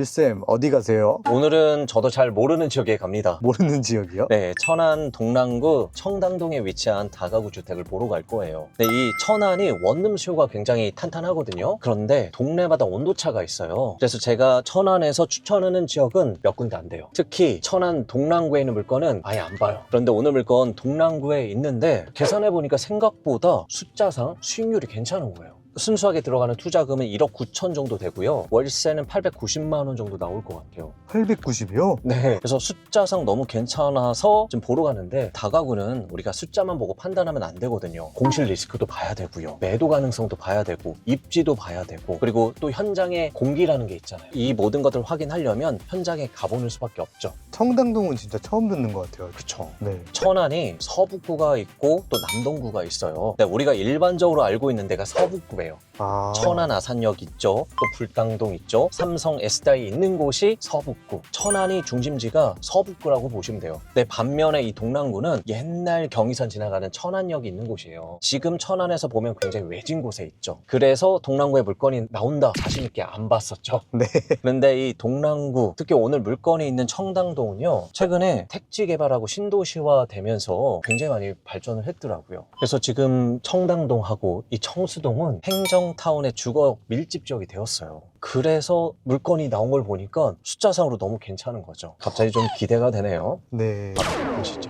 일쌤 어디 가세요? 오늘은 저도 잘 모르는 지역에 갑니다. 모르는 지역이요? 네, 천안 동랑구 청당동에 위치한 다가구 주택을 보러 갈 거예요. 네, 이 천안이 원룸 수요가 굉장히 탄탄하거든요. 그런데 동네마다 온도차가 있어요. 그래서 제가 천안에서 추천하는 지역은 몇 군데 안 돼요. 특히 천안 동랑구에 있는 물건은 아예 안 봐요. 그런데 오늘 물건 동랑구에 있는데 계산해보니까 생각보다 숫자상 수익률이 괜찮은 거예요. 순수하게 들어가는 투자금은 1억 9천 정도 되고요. 월세는 890만 원 정도 나올 것 같아요. 890이요? 네, 그래서 숫자상 너무 괜찮아서 좀 보러 가는데, 다가구는 우리가 숫자만 보고 판단하면 안 되거든요. 공실 리스크도 봐야 되고요, 매도 가능성도 봐야 되고, 입지도 봐야 되고, 그리고 또 현장의 공기라는 게 있잖아요. 이 모든 것들을 확인하려면 현장에 가보는 수밖에 없죠. 청당동은 진짜 처음 듣는 것 같아요. 그쵸. 네. 천안이 서북구가 있고 또 남동구가 있어요. 네, 우리가 일반적으로 알고 있는 데가 서북구예요. 아. 천안 아산역 있죠, 또 불당동 있죠, 삼성 S다이 있는 곳이 서북구. 천안이 중심지가 서북구라고 보시면 돼요. 근데 반면에 이 동랑구는 옛날 경의선 지나가는 천안역이 있는 곳이에요. 지금 천안에서 보면 굉장히 외진 곳에 있죠. 그래서 동랑구에 물건이 나온다 자신 있게 안 봤었죠. 네. 그런데 이 동랑구, 특히 오늘 물건이 있는 청당동은요, 최근에 택지 개발하고 신도시화 되면서 굉장히 많이 발전을 했더라고요. 그래서 지금 청당동하고 이 청수동은 행정타운의 주거 밀집 지역이 되었어요. 그래서 물건이 나온 걸 보니까 숫자상으로 너무 괜찮은 거죠. 갑자기 좀 기대가 되네요. 네. 보시죠.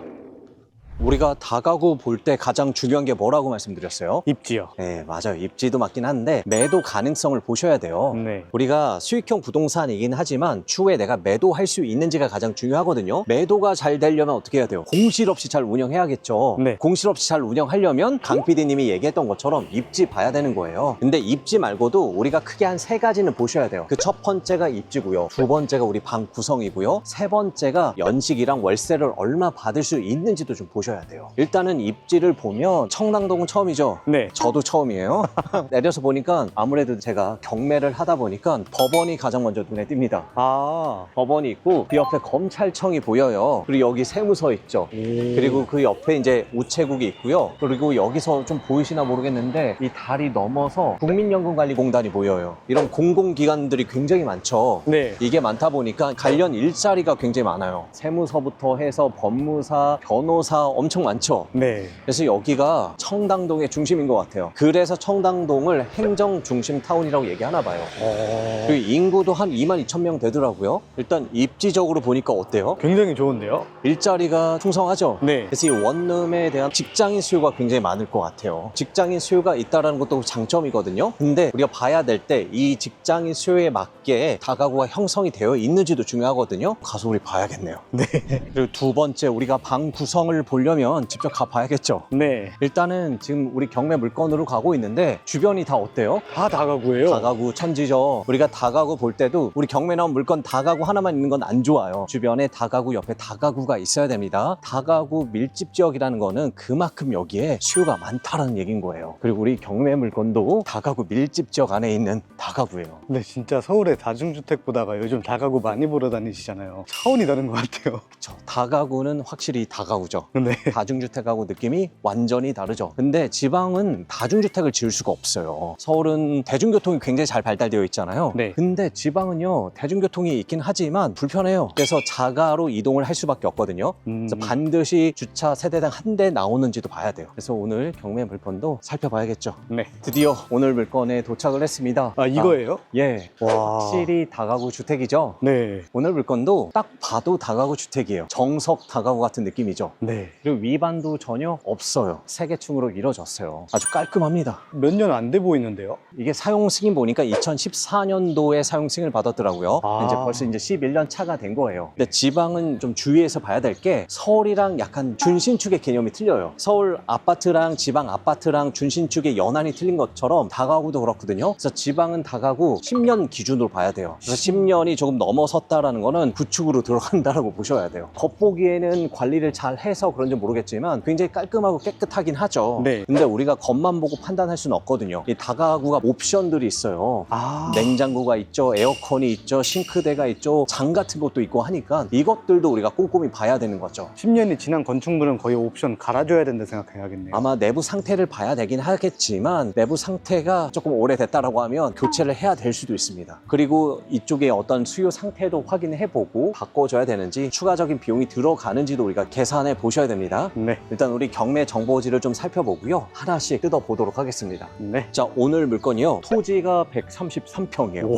우리가 다가구 볼 때 가장 중요한 게 뭐라고 말씀드렸어요? 입지요. 네, 맞아요. 입지도 맞긴 한데 매도 가능성을 보셔야 돼요. 네. 우리가 수익형 부동산이긴 하지만 추후에 내가 매도할 수 있는지가 가장 중요하거든요. 매도가 잘 되려면 어떻게 해야 돼요? 공실 없이 잘 운영해야겠죠. 네. 공실 없이 잘 운영하려면 강 PD님이 얘기했던 것처럼 입지 봐야 되는 거예요. 근데 입지 말고도 우리가 크게 한 세 가지는 보셔야 돼요. 그 첫 번째가 입지고요, 두 번째가 우리 방 구성이고요, 세 번째가 연식이랑 월세를 얼마 받을 수 있는지도 좀 보셔야 돼요. 일단은 입지를 보면 청당동은 처음이죠. 네. 저도 처음이에요. 내려서 보니까 아무래도 제가 경매를 하다 보니까 법원이 가장 먼저 눈에 띕니다. 아. 법원이 있고 그 옆에 검찰청이 보여요. 그리고 여기 세무서 있죠. 그리고 그 옆에 이제 우체국이 있고요. 그리고 여기서 좀 보이시나 모르겠는데 이 다리 넘어서 국민연금관리공단이 보여요. 이런 공공기관들이 굉장히 많죠. 네. 이게 많다 보니까 관련 일자리가 굉장히 많아요. 세무서부터 해서 법무사, 변호사 엄청 많죠. 네. 그래서 여기가 청당동의 중심인 것 같아요. 그래서 청당동을 행정 중심 타운이라고 얘기하나 봐요. 그리고 인구도 한 22,000명 되더라고요. 일단 입지적으로 보니까 어때요? 굉장히 좋은데요? 일자리가 풍성하죠? 네. 그래서 이 원룸에 대한 직장인 수요가 굉장히 많을 것 같아요. 직장인 수요가 있다는 것도 장점이거든요. 근데 우리가 봐야 될 때 이 직장인 수요에 맞게 다가구가 형성이 되어 있는지도 중요하거든요. 가서 우리 봐야겠네요. 네. 그리고 두 번째, 우리가 방 구성을 보려면 직접 가봐야겠죠. 네. 일단은 지금 우리 경매 물건으로 가고 있는데 주변이 다 어때요? 다 다가구예요. 다가구 천지죠. 우리가 다가구 볼 때도 우리 경매 나온 물건 다가구 하나만 있는 건 안 좋아요. 주변에 다가구 옆에 다가구가 있어야 됩니다. 다가구 밀집 지역이라는 거는 그만큼 여기에 수요가 많다라는 얘기인 거예요. 그리고 우리 경매 물건도 다가구 밀집 지역 안에 있는 다가구예요. 근데 진짜 서울의 다중주택 보다가 요즘 다가구 많이 보러 다니시잖아요. 차원이 다른 것 같아요. 그쵸. 다가구는 확실히 다가구죠. 네. 다중주택하고 느낌이 완전히 다르죠. 근데 지방은 다중주택을 지을 수가 없어요. 서울은 대중교통이 굉장히 잘 발달되어 있잖아요. 네. 근데 지방은요, 대중교통이 있긴 하지만 불편해요. 그래서 자가로 이동을 할 수밖에 없거든요. 그래서 반드시 주차 세대당 한 대 나오는지도 봐야 돼요. 그래서 오늘 경매 물건도 살펴봐야겠죠. 네. 드디어 오늘 물건에 도착을 했습니다. 아, 이거예요? 예. 와. 확실히 다가구 주택이죠. 네. 오늘 물건도 딱 봐도 다가구 주택이에요. 정석 다가구 같은 느낌이죠. 네. 그리고 위반도 전혀 없어요. 세 개층으로 이루어졌어요. 아주 깔끔합니다. 몇 년 안 돼 보이는데요? 이게 사용 승인 보니까 2014년도에 사용 승인을 받았더라고요. 아. 이제 벌써 이제 11년 차가 된 거예요. 근데 지방은 좀 주의해서 봐야 될 게 서울이랑 약간 준신축의 개념이 틀려요. 서울 아파트랑 지방 아파트랑 준신축의 연한이 틀린 것처럼 다가구도 그렇거든요. 그래서 지방은 다가구 10년 기준으로 봐야 돼요. 그래서 10년이 조금 넘어섰다라는 거는 구축으로 들어간다라고 보셔야 돼요. 겉보기에는 관리를 잘 해서 그런 그런지 모르겠지만 굉장히 깔끔하고 깨끗하긴 하죠. 네. 근데 우리가 겉만 보고 판단할 수는 없거든요. 이 다가구가 옵션들이 있어요. 아. 냉장고가 있죠, 에어컨이 있죠, 싱크대가 있죠, 장 같은 것도 있고 하니까 이것들도 우리가 꼼꼼히 봐야 되는 거죠. 10년이 지난 건축물은 거의 옵션 갈아줘야 된다 생각해야겠네요. 아마 내부 상태를 봐야 되긴 하겠지만 내부 상태가 조금 오래됐다라고 하면 교체를 해야 될 수도 있습니다. 그리고 이쪽에 어떤 수요 상태도 확인해보고 바꿔줘야 되는지 추가적인 비용이 들어가는지도 우리가 계산해 보셔야 됩니다. 네. 일단 우리 경매 정보지를 좀 살펴보고요. 하나씩 뜯어보도록 하겠습니다. 네. 자, 오늘 물건이요. 토지가 133평이에요.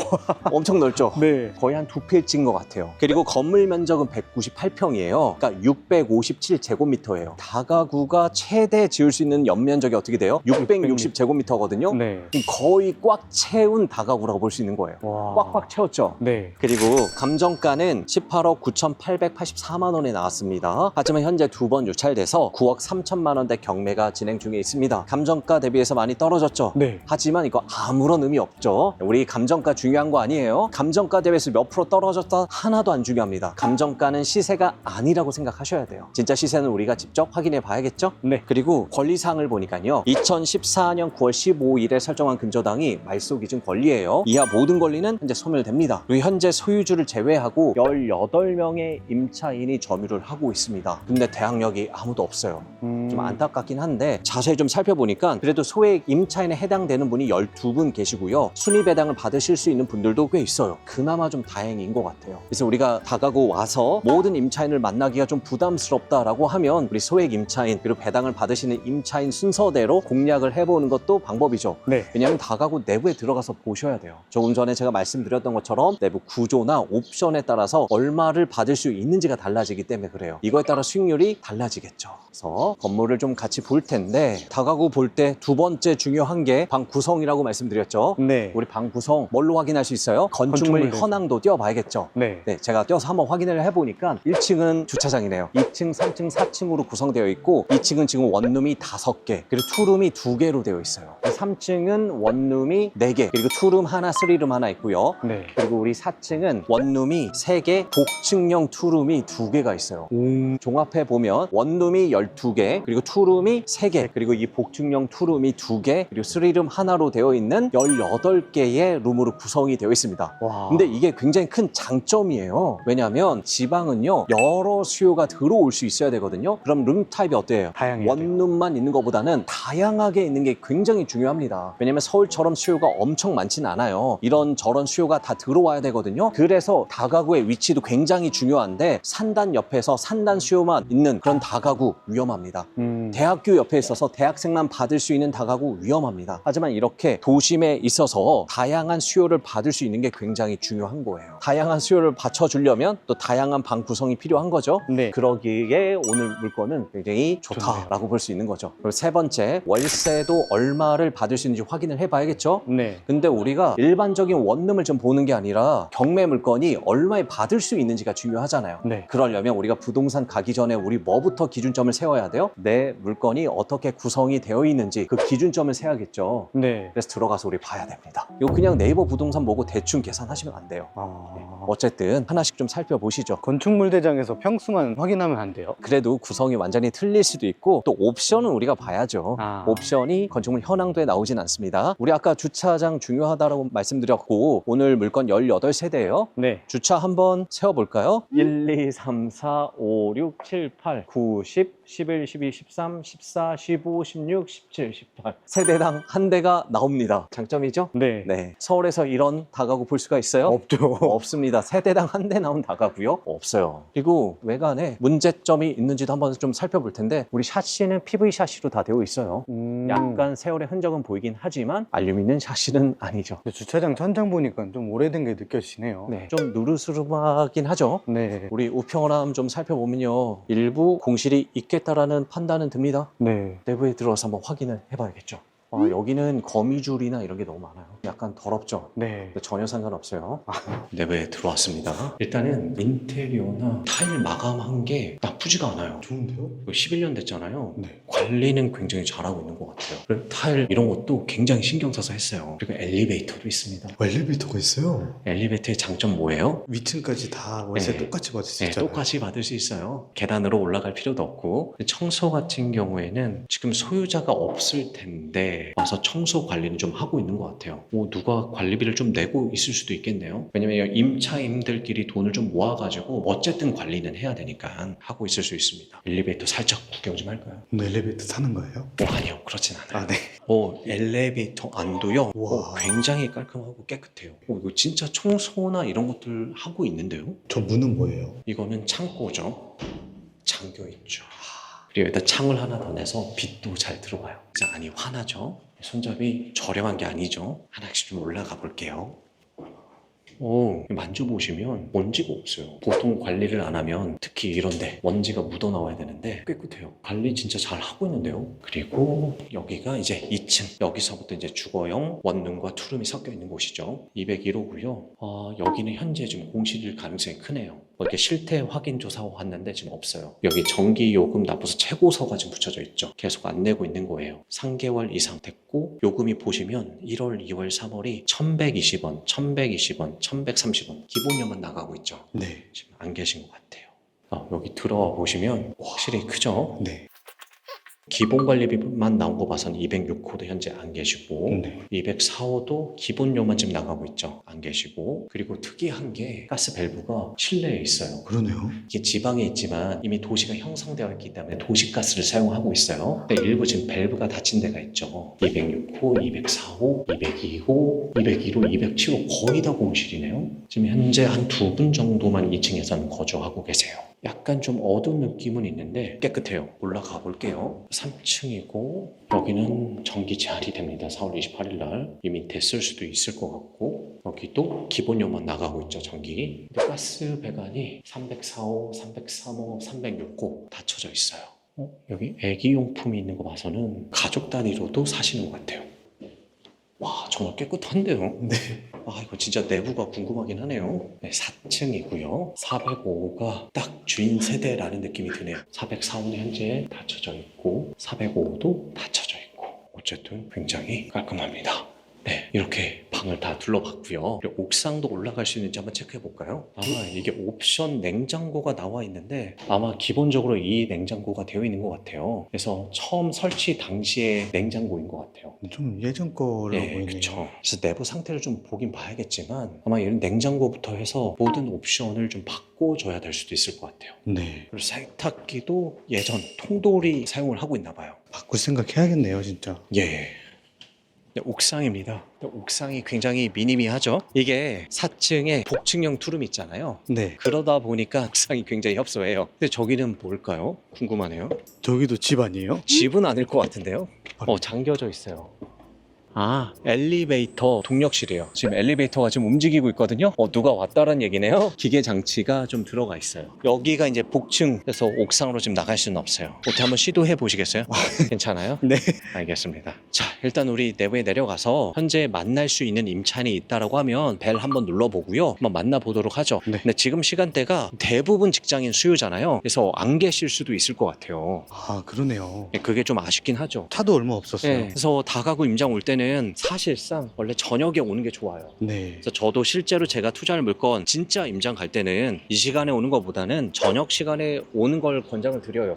엄청 넓죠? 네. 거의 한 2필지인 것 같아요. 그리고 건물 면적은 198평이에요. 그러니까 657제곱미터예요. 다가구가 최대 지을 수 있는 연면적이 어떻게 돼요? 660제곱미터거든요. 네. 거의 꽉 채운 다가구라고 볼 수 있는 거예요. 와. 꽉꽉 채웠죠? 네. 그리고 감정가는 18억 9,884만 원에 나왔습니다. 하지만 현재 두 번 유찰돼서 9억 3천만 원대 경매가 진행 중에 있습니다. 감정가 대비해서 많이 떨어졌죠? 네. 하지만 이거 아무런 의미 없죠. 우리 감정가 중요한 거 아니에요. 감정가 대비해서 몇 프로 떨어졌다 하나도 안 중요합니다. 감정가는 시세가 아니라고 생각하셔야 돼요. 진짜 시세는 우리가 직접 확인해 봐야겠죠? 네. 그리고 권리사항을 보니까요. 2014년 9월 15일에 설정한 근저당이 말소 기준 권리예요. 이하 모든 권리는 현재 소멸됩니다. 그리고 현재 소유주를 제외하고 18명의 임차인이 점유를 하고 있습니다. 근데 대항력이 아무도 없어요. 좀 안타깝긴 한데 자세히 좀 살펴보니까 그래도 소액 임차인에 해당되는 분이 12분 계시고요. 순위 배당을 받으실 수 있는 분들도 꽤 있어요. 그나마 좀 다행인 것 같아요. 그래서 우리가 다가구 와서 모든 임차인을 만나기가 좀 부담스럽다라고 하면 우리 소액 임차인 그리고 배당을 받으시는 임차인 순서대로 공략을 해보는 것도 방법이죠. 네. 왜냐하면 다가구 내부에 들어가서 보셔야 돼요. 조금 전에 제가 말씀드렸던 것처럼 내부 구조나 옵션에 따라서 얼마를 받을 수 있는지가 달라지기 때문에 그래요. 이거에 따라 수익률이 달라지겠죠. 그래서 건물을 좀 같이 볼 텐데 다가구 볼 때 두 번째 중요한 게 방 구성이라고 말씀드렸죠. 네. 우리 방 구성 뭘로 확인할 수 있어요? 건축물 건축물로. 현황도 띄워봐야겠죠. 네. 네, 제가 띄어서 한번 확인을 해보니까 1층은 주차장이네요. 2층, 3층, 4층으로 구성되어 있고 2층은 지금 원룸이 5개 그리고 투룸이 2개로 되어 있어요. 3층은 원룸이 4개 그리고 투룸 하나, 쓰리룸 하나 있고요. 네. 그리고 우리 4층은 원룸이 3개, 복층형 투룸이 2개가 있어요. 종합해 보면 원룸이 12개, 그리고 투룸이 3개, 그리고 이 복층형 투룸이 2개, 그리고 쓰리룸 하나로 되어 있는 18개의 룸으로 구성이 되어 있습니다. 와. 근데 이게 굉장히 큰 장점이에요. 왜냐하면 지방은요 여러 수요가 들어올 수 있어야 되거든요. 그럼 룸 타입이 어때요? 다양해야 돼요. 원룸만 있는 것보다는 다양하게 있는 게 굉장히 중요합니다. 왜냐면 서울처럼 수요가 엄청 많진 않아요. 이런 저런 수요가 다 들어와야 되거든요. 그래서 다가구의 위치도 굉장히 중요한데 산단 옆에서 산단 수요만 있는 그런 다가구 위험합니다. 대학교 옆에 있어서 대학생만 받을 수 있는 다가구 위험합니다. 하지만 이렇게 도심에 있어서 다양한 수요를 받을 수 있는 게 굉장히 중요한 거예요. 다양한 수요를 받쳐주려면 또 다양한 방 구성이 필요한 거죠. 네. 그러기에 오늘 물건은 굉장히 좋다라고 볼 수 있는 거죠. 그리고 세 번째, 월세도 얼마를 받을 수 있는지 확인을 해봐야겠죠. 네. 근데 우리가 일반적인 원룸을 좀 보는 게 아니라 경매 물건이 얼마에 받을 수 있는지가 중요하잖아요. 네. 그러려면 우리가 부동산 가기 전에 우리 뭐부터 기준점을 세워야 돼요? 내 물건이 어떻게 구성이 되어 있는지 그 기준점을 세야겠죠. 네. 그래서 들어가서 우리 봐야 됩니다. 이거 그냥 네이버 부동산 보고 대충 계산하시면 안 돼요. 어쨌든 하나씩 좀 살펴보시죠. 건축물 대장에서 평수만 확인하면 안 돼요? 그래도 구성이 완전히 틀릴 수도 있고 또 옵션은 우리가 봐야죠. 옵션이 건축물 현황도에 나오진 않습니다. 우리 아까 주차장 중요하다고 말씀드렸고 오늘 물건 18세대예요. 네. 주차 한번 세워볼까요? 1, 2, 3, 4, 5, 6, 7, 8, 9, 10, 11, 12, 13, 14, 15, 16, 17, 18 세대당 한 대가 나옵니다. 장점이죠? 네. 네. 서울에서 이런 다가구 볼 수가 있어요? 없죠. 없습니다. 세대당 한 대 나온 다가구요? 없어요. 그리고 외관에 문제점이 있는지도 한번 좀 살펴볼 텐데 우리 샤시는 PV 샤시로 다 되어 있어요. 약간 세월의 흔적은 보이긴 하지만 알루미늄 샤시는 아니죠. 근데 주차장 천장 보니까 좀 오래된 게 느껴지네요. 네, 좀 누르스름하긴 하죠. 네. 우리 우평함 좀 살펴보면요. 일부 공실이 있겠다라는 판단은 듭니다. 네. 내부에 들어가서 한번 확인을 해봐야겠죠. 여기는 거미줄이나 이런 게 너무 많아요. 약간 더럽죠? 네. 근데 전혀 상관없어요. 내부에 들어왔습니다. 일단은 인테리어나 타일 마감한 게 나쁘지가 않아요. 좋은데요? 이거 11년 됐잖아요. 네. 관리는 굉장히 잘하고 있는 것 같아요. 그리고 타일 이런 것도 굉장히 신경 써서 했어요. 그리고 엘리베이터도 있습니다. 엘리베이터가 있어요. 엘리베이터의 장점 뭐예요? 위층까지 다 월세 네. 똑같이 받을 수 네, 있잖아요. 똑같이 받을 수 있어요. 계단으로 올라갈 필요도 없고. 청소 같은 경우에는 지금 소유자가 없을 텐데 와서 청소 관리는 좀 하고 있는 것 같아요. 뭐 누가 관리비를 좀 내고 있을 수도 있겠네요. 왜냐면 임차인들끼리 돈을 좀 모아가지고 어쨌든 관리는 해야 되니까 하고 있을 수 있습니다. 엘리베이터 살짝 구경 좀 할까요? 오늘 엘리베이터 타는 거예요? 아니요, 그렇진 않아요. 아, 네. 엘리베이터 안도요. 우와. 굉장히 깔끔하고 깨끗해요. 이거 진짜 청소나 이런 것들 하고 있는데요. 저 문은 뭐예요? 이거는 창고죠. 잠겨 있죠. 그리고 여기다 창을 하나 더 내서 빛도 잘 들어가요. 진짜 안이 환하죠. 손잡이 저렴한 게 아니죠. 하나씩 좀 올라가 볼게요. 만져보시면 먼지가 없어요. 보통 관리를 안 하면 특히 이런데 먼지가 묻어나와야 되는데 깨끗해요. 관리 진짜 잘 하고 있는데요. 그리고 여기가 이제 2층. 여기서부터 이제 주거용 원룸과 투룸이 섞여 있는 곳이죠. 201호고요. 여기는 현재 지금 공실일 가능성이 크네요. 이렇게 실태 확인 조사하고 왔는데 지금 없어요. 여기 전기 요금 납부서 최고서가 지금 붙여져 있죠. 계속 안 내고 있는 거예요. 3개월 이상 됐고 요금이 보시면 1월, 2월, 3월이 1120원, 1120원, 1130원 기본료만 나가고 있죠. 네. 지금 안 계신 것 같아요. 여기 들어와 보시면 확실히 크죠? 네. 기본 관리비만 나온 거 봐서는 206호도 현재 안 계시고 네. 204호도 기본료만 지금 나가고 있죠. 안 계시고 그리고 특이한 게 가스 밸브가 실내에 있어요. 그러네요. 이게 지방에 있지만 이미 도시가 형성되어 있기 때문에 도시가스를 사용하고 있어요. 근데 일부 지금 밸브가 닫힌 데가 있죠. 206호, 204호, 202호, 201호, 207호 거의 다 공실이네요. 지금 현재 한 2분 정도만 2층에서는 거주하고 계세요. 약간 좀 어두운 느낌은 있는데 깨끗해요. 올라가 볼게요. 3층이고 여기는 전기 제한이 됩니다. 4월 28일 날 이미 됐을 수도 있을 것 같고 여기도 기본료만 나가고 있죠. 전기. 근데 가스 배관이 304호, 303호, 306호 닫혀져 있어요. 여기 애기용품이 있는 거 봐서는 가족 단위로도 사시는 것 같아요. 와, 정말 깨끗한데요? 네. 이거 진짜 내부가 궁금하긴 하네요. 네, 4층이고요. 405호가 딱 주인 세대라는 느낌이 드네요. 404호는 현재 닫혀져 있고 405호도 닫혀져 있고 어쨌든 굉장히 깔끔합니다. 네, 이렇게 방을 다 둘러봤고요. 그리고 옥상도 올라갈 수 있는지 한번 체크해 볼까요? 이게 옵션 냉장고가 나와 있는데 아마 기본적으로 이 냉장고가 되어 있는 것 같아요. 그래서 처음 설치 당시의 냉장고인 것 같아요. 좀 예전 거로 보이네요. 그렇죠. 그래서 내부 상태를 좀 보긴 봐야겠지만 아마 이런 냉장고부터 해서 모든 옵션을 좀 바꿔줘야 될 수도 있을 것 같아요. 네. 그리고 세탁기도 예전 통돌이 사용을 하고 있나 봐요. 바꿀 생각 해야겠네요, 진짜. 예. 네, 옥상입니다. 옥상이 굉장히 미니미하죠. 이게 4층에 복층형 투룸 있잖아요. 네. 그러다 보니까 옥상이 굉장히 협소해요. 근데 저기는 뭘까요? 궁금하네요. 저기도 집 아니에요? 집은 아닐 것 같은데요. 잠겨져 있어요. 엘리베이터 동력실이에요. 지금 엘리베이터가 지금 움직이고 있거든요. 누가 왔다는 얘기네요. 기계 장치가 좀 들어가 있어요. 여기가 이제 복층에서 옥상으로 지금 나갈 수는 없어요. 어떻게 한번 시도해 보시겠어요? 괜찮아요? 네. 알겠습니다. 자, 일단 우리 내부에 내려가서 현재 만날 수 있는 임차인이 있다라고 하면 벨 한번 눌러보고요. 한번 만나보도록 하죠. 네. 근데 지금 시간대가 대부분 직장인 수요잖아요. 그래서 안 계실 수도 있을 것 같아요. 그러네요. 그게 좀 아쉽긴 하죠. 차도 얼마 없었어요. 그래서 다가구 임장 올 때는 사실상 원래 저녁에 오는 게 좋아요. 네. 그래서 저도 실제로 제가 투자를 물건 진짜 임장 갈 때는 이 시간에 오는 것보다는 저녁 시간에 오는 걸 권장을 드려요.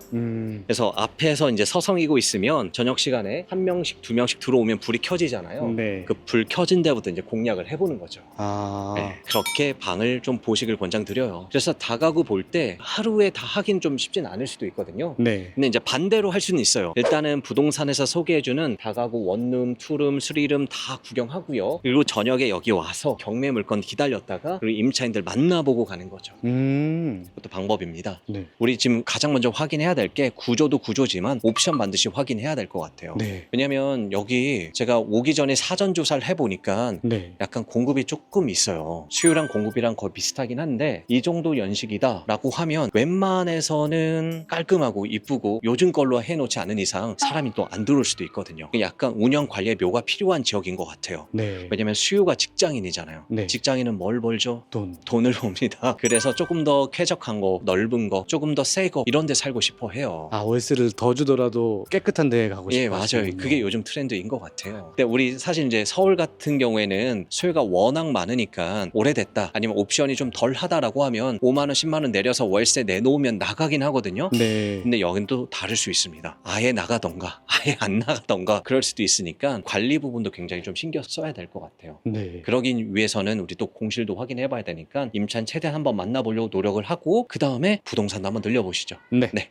그래서 앞에서 이제 서성이고 있으면 저녁 시간에 한 명씩 두 명씩 들어오면 불이 켜지잖아요. 네. 그 불 켜진 데부터 이제 공략을 해보는 거죠. 아. 그렇게 방을 좀 보시길 권장드려요. 그래서 다가구 볼 때 하루에 다 하긴 좀 쉽진 않을 수도 있거든요. 네. 근데 이제 반대로 할 수는 있어요. 일단은 부동산에서 소개해주는 다가구 원룸, 투룸, 투룸, 쓰리룸 다 구경하고요. 그리고 저녁에 여기 와서 경매 물건 기다렸다가 그리고 임차인들 만나보고 가는 거죠. 그것도 방법입니다. 네. 우리 지금 가장 먼저 확인해야 될 게 구조도 구조지만 옵션 반드시 확인해야 될 것 같아요. 네. 왜냐면 여기 제가 오기 전에 사전 조사를 해보니까 네. 약간 공급이 조금 있어요. 수요랑 공급이랑 거의 비슷하긴 한데 이 정도 연식이다 라고 하면 웬만해서는 깔끔하고 이쁘고 요즘 걸로 해놓지 않은 이상 사람이 또 안 들어올 수도 있거든요. 약간 운영 관리에 묘가 필요한 지역인 것 같아요. 네. 왜냐면 수요가 직장인이잖아요. 네. 직장인은 뭘 벌죠? 돈. 돈을 봅니다. 그래서 조금 더 쾌적한 거, 넓은 거, 조금 더 새 거 이런 데 살고 싶어 해요. 아, 월세를 더 주더라도 깨끗한 데에 가고 싶어요. 예, 맞아요. 그게 요즘 트렌드인 것 같아요. 근데 우리 사실 이제 서울 같은 경우에는 수요가 워낙 많으니까 오래됐다 아니면 옵션이 좀 덜 하다라고 하면 5만 원, 10만 원 내려서 월세 내놓으면 나가긴 하거든요. 네. 근데 여긴 또 다를 수 있습니다. 아예 나가던가 아예 안 나가던가 그럴 수도 있으니까 관리 부분도 굉장히 좀 신경 써야 될 것 같아요. 네. 그러기 위해서는 우리 또 공실도 확인해 봐야 되니까 임차인 최대한 한번 만나보려고 노력을 하고 그 다음에 부동산도 한번 늘려보시죠. 네. 네.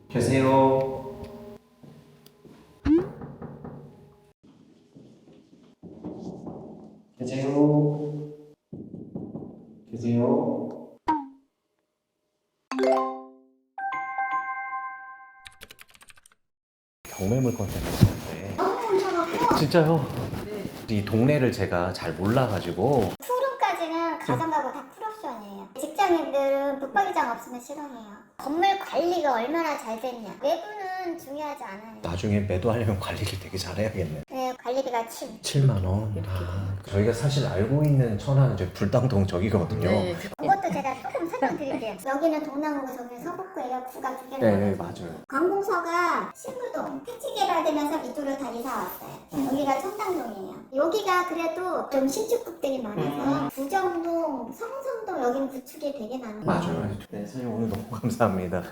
계세요. 계세요. 계세요. 경매 물건 때문에 진짜요? 이 동네를 제가 잘 몰라가지고 투룸까지는 가정가구 다 풀옵션이에요. 직장인들은 붙박이장 없으면 싫어해요. 건물 관리가 얼마나 잘 됐냐. 외부는 중요하지 않아요. 나중에 매도하려면 관리를 되게 잘해야겠네. 네, 관리비가 7만 원. 저희가 사실 알고 있는 천안은 저 불당동 저기거든요. 네. 그것도 제가 조금 설명드릴게요. 여기는 동남구고 저기는 서북구예요. 구가 두 개로. 네, 맞아요. 관공서가 신부동 택지 개발되면서 이쪽으로 다 이사 왔어요. 여기가 청담동이에요. 여기가 그래도 좀 신축급들이 많아서 구정동, 성성동 여기는 구축이 되게 많아요. 맞아요. 네, 선생님 오늘 너무 감사합니다.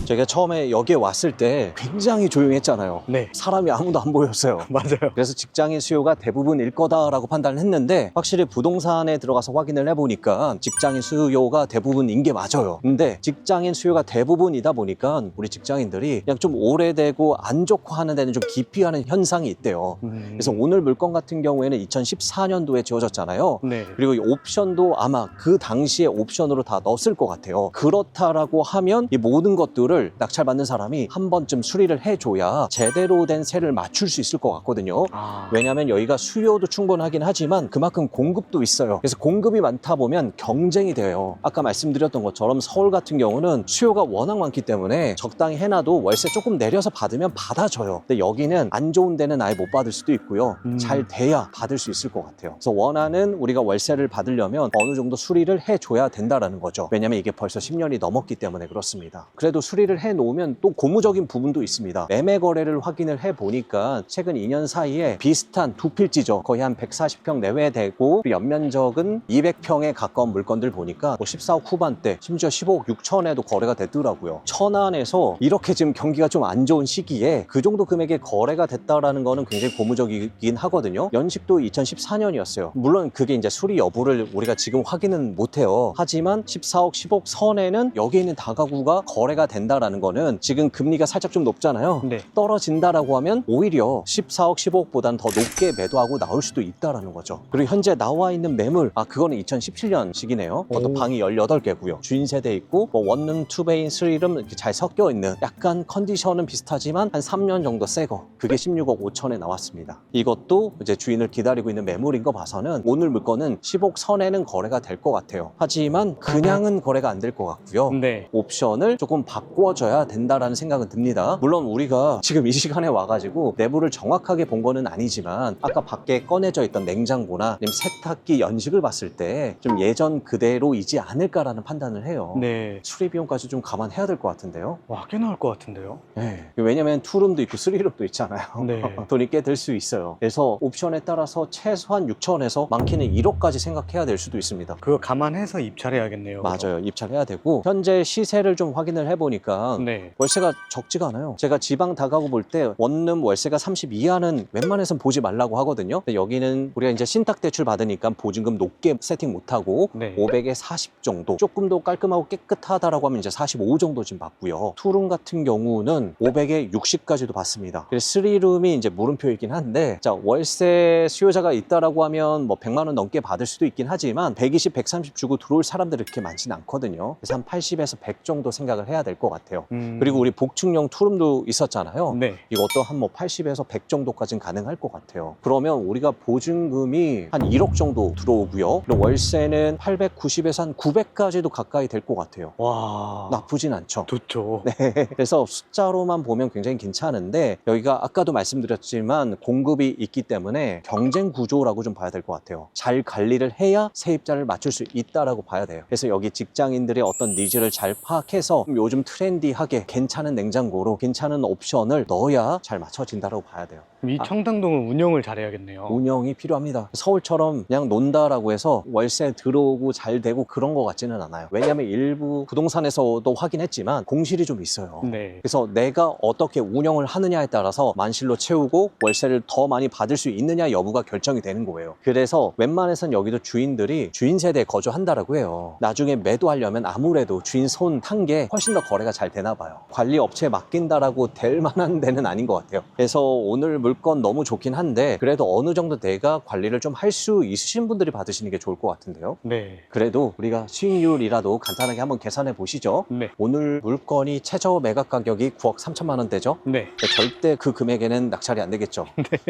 저희가 처음에 여기에 왔을 때 굉장히 조용했잖아요. 네. 사람이 아무도 안 보였어요. 맞아요. 그래서 직장인 수요가 대부분일 거다라고 판단을 했는데 확실히 부동산에 들어가서 확인을 해보니까 직장인 수요가 대부분인 게 맞아요. 근데 직장인 수요가 대부분이다 보니까 우리 직장인들이 그냥 좀 오래되고 안 좋고 하는 데는 좀 기피하는 현상이 있대요. 그래서 오늘 물건 같은 경우에는 2014년도에 지어졌잖아요. 네. 그리고 이 옵션도 아마 그 당시에 옵션으로 다 넣었을 것 같아요. 그렇다라고 하면 이 모든 것들을 낙찰받는 사람이 한 번쯤 수리를 해줘야 제대로 된 세를 맞출 수 있을 것 같거든요. 아. 왜냐하면 여기가 수요도 충분하긴 하지만 그만큼 공급도 있어요. 그래서 공급이 많다 보면 경쟁이 돼요. 아까 말씀드렸던 것처럼 서울 같은 경우는 수요가 워낙 많기 때문에 적당히 해놔도 월세 조금 내려서 받으면 받아줘요. 근데 여기는 안 좋은 데는 아예 못 받을 수도 있고요. 잘 돼야 받을 수 있을 것 같아요. 그래서 원하는 우리가 월세를 받으려면 어느 정도 수리를 해줘야 된다라는 거죠. 왜냐면 이게 벌써 10년이 넘었기 때문에 그렇습니다. 그래도 수리를 해놓으면 또 고무적인 부분도 있습니다. 매매 거래를 확인을 해보니까 최근 2년 사이에 비슷한 두 필지죠. 거의 한 140평 내외 되고 연면적은 200평에 가까운 물건들 보니까 뭐 14억 후반대 심지어 15억 6천에도 거래가 됐더라고요. 천안에서 이렇게 지금 경기가 좀 안 좋은 시기에 그 정도 금액의 거래가 됐다라는 거는 굉장히 고무적이긴 하거든요. 연식도 2014년이었어요. 물론 그게 이제 수리 여부를 우리가 지금 확인은 못해요. 하지만 14억 10억 선에는 여기 있는 다가구가 거래가 된다라는 거는 지금 금리가 살짝 좀 높잖아요. 네. 떨어진다라고 하면 오히려 14억 15억보다는 더 높게 매도하고 나올 수도 있다라는 거죠. 그리고 현재 나와 있는 매물 그거는 2017년식이네요. 그것도 오. 방이 18개고요. 주인세대 있고 뭐 원룸, 투베인, 쓰리룸 이렇게 잘 섞여 있는 약간 컨디션은 비슷하지만 한 3년 정도 새거 그게 16억 5천에 나왔습니다. 이것도 이제 주인을 기다리고 있는 매물인 거 봐서는 오늘 물건은 10억 선에는 거래가 될 것 같아요. 하지만 그냥은 거래가 안 될 것 같고요. 네. 옵션을 조금 바꿔줘야 된다라는 생각은 듭니다. 물론 우리가 지금 이 시간에 와가지고 내부를 정확하게 본 거는 아니지만 아까 밖에 꺼내져 있던 냉장고나 아니면 세탁기 연식을 봤을 때 좀 예전 그대로이지 않을까라는 판단을 해요. 네. 수리 비용까지 좀 감안해야 될 것 같은데요. 와, 꽤 나올 것 같은데요. 네. 왜냐면 투룸도 있고 쓰리룸도 있잖아요. 네. 돈이 꽤 들 수 있어요. 그래서 옵션에 따라서 최소한 6천에서 많게는 1억까지 생각해야 될 수도 있습니다. 그거 감안해서 해서 입찰해야겠네요. 맞아요. 입찰해야 되고 현재 시세를 좀 확인을 해보니까 네. 월세가 적지가 않아요. 제가 지방 다가구 볼 때 원룸 월세가 30 이하는 웬만해선 보지 말라고 하거든요. 근데 여기는 우리가 이제 신탁 대출 받으니까 보증금 높게 세팅 못하고 네. 500에 40 정도, 조금 더 깔끔하고 깨끗하다라고 하면 이제 45 정도 지금 받고요. 투룸 같은 경우는 500에 60까지도 받습니다. 그래서 3룸이 이제 물음표이긴 한데, 자, 월세 수요자가 있다라고 하면 뭐 100만 원 넘게 받을 수도 있긴 하지만 120, 130 주고 들어올 사람들이 그렇게 많지는 않거든요. 그래서 한 80에서 100 정도 생각을 해야 될 것 같아요. 그리고 우리 복층형 투룸도 있었잖아요. 네. 이것도 한 뭐 80에서 100 정도까지는 가능할 것 같아요. 그러면 우리가 보증금이 한 1억 정도 들어오고요. 그리고 월세는 890에서 한 900까지도 가까이 될 것 같아요. 와. 나쁘진 않죠. 좋죠. 네. 그래서 숫자로만 보면 굉장히 괜찮은데, 여기가 아까도 말씀드렸지만 공급이 있기 때문에 경쟁 구조라고 좀 봐야 될 것 같아요. 잘 관리를 해야 세입자를 맞출 수 있다라고 봐야 돼요. 그래서 여기 직장인들의 어떤 니즈를 잘 파악해서 요즘 트렌디하게 괜찮은 냉장고로 괜찮은 옵션을 넣어야 잘 맞춰진다라고 봐야 돼요. 이 청담동은 운영을 잘해야겠네요. 운영이 필요합니다. 서울처럼 그냥 논다라고 해서 월세 들어오고 잘 되고 그런 것 같지는 않아요. 왜냐하면 일부 부동산에서도 확인했지만 공실이 좀 있어요. 네. 그래서 내가 어떻게 운영을 하느냐에 따라서 만실로 채우고 월세를 더 많이 받을 수 있느냐 여부가 결정이 되는 거예요. 그래서 웬만해선 여기도 주인들이 주인 세대에 거주한다라고 해요. 나중에 매도하려면 아무래도 주인 손 탄 게 훨씬 더 거래가 잘 되나 봐요. 관리 업체에 맡긴다라고 될 만한 데는 아닌 것 같아요. 그래서 오늘 물건 너무 좋긴 한데 그래도 어느 정도 내가 관리를 좀 할 수 있으신 분들이 받으시는 게 좋을 것 같은데요. 네. 그래도 우리가 수익률이라도 간단하게 한번 계산해 보시죠. 네. 오늘 물건이 최저 매각 가격이 9억 3천만 원대죠. 네. 절대 그 금액에는 낙찰이 안 되겠죠.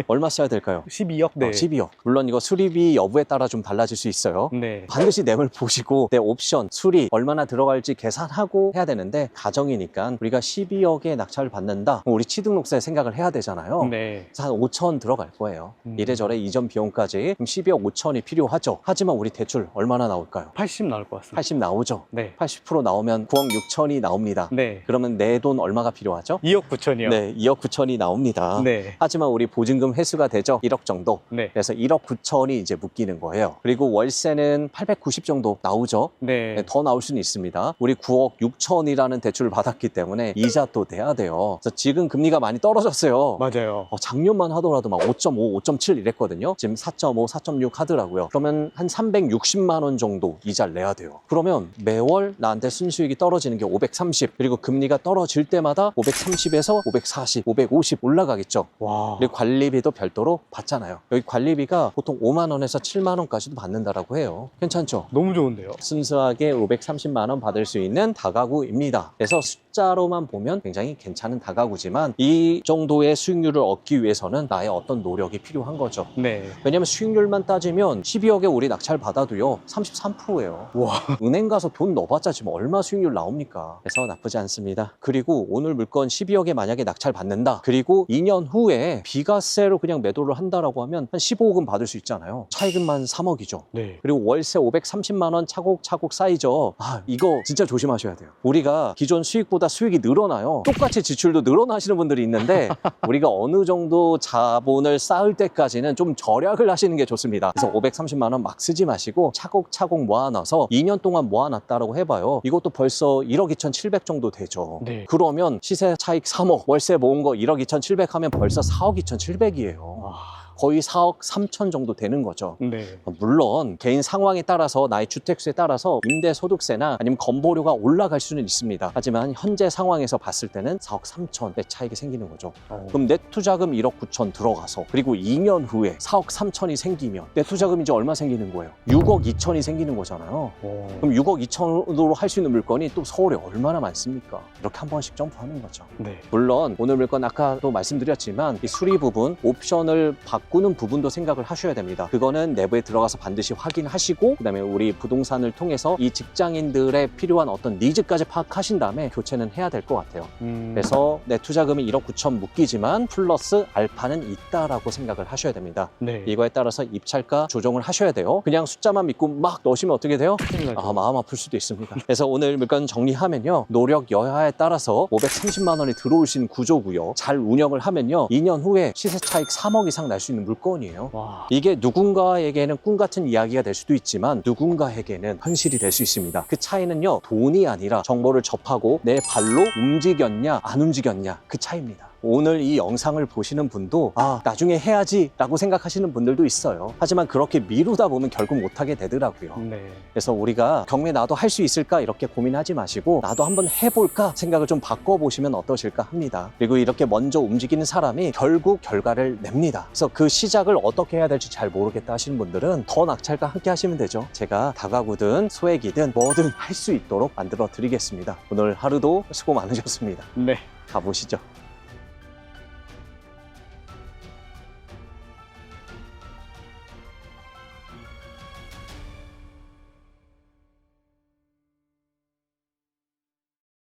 얼마 써야 될까요? 12억? 네. 12억. 물론 이거 수리비 여부에 따라 좀 달라질 수 있어요. 네. 반드시 내물 보시고 내 옵션, 수리 얼마나 들어갈지 계산하고 해야 되는데, 가정이니까 우리가 12억에 낙찰을 받는다. 그럼 우리 취등록세 생각을 해야 되잖아요. 네. 그래서 한 5천 들어갈 거예요. 이래저래 이전 비용까지. 그럼 12억 5천이 필요하죠. 하지만 우리 대출 얼마나 나올까요? 80 나올 것 같습니다. 80 나오죠. 네. 80% 나오면 9억 6천이 나옵니다. 네. 그러면 내 돈 얼마가 필요하죠? 2억 9천이요. 네, 2억 9천이 나옵니다. 네. 하지만 우리 보증금 회수가 되죠. 1억 정도. 네. 그래서 1억 9천이 이제 묶이는 거예요. 그리고 월세는 890 정도 나오죠. 네. 네, 더 나올 수는 있습니다. 우리 9억 6천이라는 대출을 받았기 때문에 이자 또 내야 돼요. 그래서 지금 금리가 많이 떨어졌어요. 맞아요. 작년만 하더라도 막 5.5, 5.7 이랬거든요. 지금 4.5, 4.6 하더라고요. 그러면 한 360만 원 정도 이자를 내야 돼요. 그러면 매월 나한테 순수익이 떨어지는 게 530, 그리고 금리가 떨어질 때마다 530에서 540, 550 올라가겠죠. 와. 그리고 관리비도 별도로 받잖아요. 여기 관리비가 보통 5만 원에서 7만 원까지도 받는다라고 해요. 괜찮죠? 너무 좋은데요. 순수하게 530만 원 받을 수 있는 다가구입니다. 그래서 숫자로만 보면 굉장히 괜찮은 다가구지만 이 정도의 수익률을 얻기 위해서는 나의 어떤 노력이 필요한 거죠. 네. 왜냐면 수익률만 따지면 12억에 우리 낙찰 받아도요 33%예요. 와. 은행 가서 돈 넣어봤자 지금 얼마 수익률 나옵니까? 그래서 나쁘지 않습니다. 그리고 오늘 물건 12억에 만약에 낙찰 받는다. 그리고 2년 후에 비과세로 그냥 매도를 한다라고 하면 한 15억은 받을 수 있잖아요. 차익은만 3억이죠. 네. 그리고 월세 530만 원 차곡차곡 쌓이죠. 이거 진짜 조심하셔야 돼요. 우리가 기존 수익보다 수익이 늘어나요. 똑같이 지출도 늘어나시는 분들이 있는데 우리가 어느 정도 자본을 쌓을 때까지는 좀 절약을 하시는 게 좋습니다. 그래서 530만 원 막 쓰지 마시고 차곡차곡 모아놔서 2년 동안 모아놨다라고 해봐요. 이것도 벌써 1억 2,700 정도 되죠. 네. 그러면 시세 차익 3억, 월세 모은 거 1억 2,700 하면 벌써 4억 2,700이에요. 와. 거의 4억 3천 정도 되는 거죠. 네. 물론 개인 상황에 따라서 나의 주택수에 따라서 임대소득세나 아니면 건보료가 올라갈 수는 있습니다. 하지만 현재 상황에서 봤을 때는 4억 3천의 차익이 생기는 거죠. 그럼 넷 투자금 1억 9천 들어가서 그리고 2년 후에 4억 3천이 생기면 넷 투자금이 이제 얼마 생기는 거예요? 6억 2천이 생기는 거잖아요. 그럼 6억 2천으로 할 수 있는 물건이 또 서울에 얼마나 많습니까? 이렇게 한 번씩 점프하는 거죠. 네. 물론 오늘 물건 아까도 말씀드렸지만 이 수리 부분, 옵션을 바꾸는 부분도 생각을 하셔야 됩니다. 그거는 내부에 들어가서 반드시 확인하시고 그다음에 우리 부동산을 통해서 이 직장인들의 필요한 어떤 니즈까지 파악하신 다음에 교체는 해야 될 것 같아요. 그래서 내 투자금이 1억 9천 묶이지만 플러스 알파는 있다라고 생각을 하셔야 됩니다. 네. 이거에 따라서 입찰가 조정을 하셔야 돼요. 그냥 숫자만 믿고 막 넣으시면 어떻게 돼요? 큰일 나죠. 마음 아플 수도 있습니다. 그래서 오늘 물건 정리하면요. 노력 여하에 따라서 530만 원이 들어올 수 있는 구조고요. 잘 운영을 하면요. 2년 후에 시세 차익 3억 이상 날 수 있는 있는 물건이에요. 와. 이게 누군가에게는 꿈 같은 이야기가 될 수도 있지만 누군가에게는 현실이 될 수 있습니다. 그 차이는요, 돈이 아니라 정보를 접하고 내 발로 움직였냐 안 움직였냐, 그 차이입니다. 오늘 이 영상을 보시는 분도 나중에 해야지 라고 생각하시는 분들도 있어요. 하지만 그렇게 미루다 보면 결국 못하게 되더라고요. 네. 그래서 우리가 경매 나도 할 수 있을까 이렇게 고민하지 마시고 나도 한번 해볼까 생각을 좀 바꿔보시면 어떠실까 합니다. 그리고 이렇게 먼저 움직이는 사람이 결국 결과를 냅니다. 그래서 그 시작을 어떻게 해야 될지 잘 모르겠다 하시는 분들은 더 낙찰과 함께 하시면 되죠. 제가 다가구든 소액이든 뭐든 할 수 있도록 만들어 드리겠습니다. 오늘 하루도 수고 많으셨습니다. 네. 가보시죠.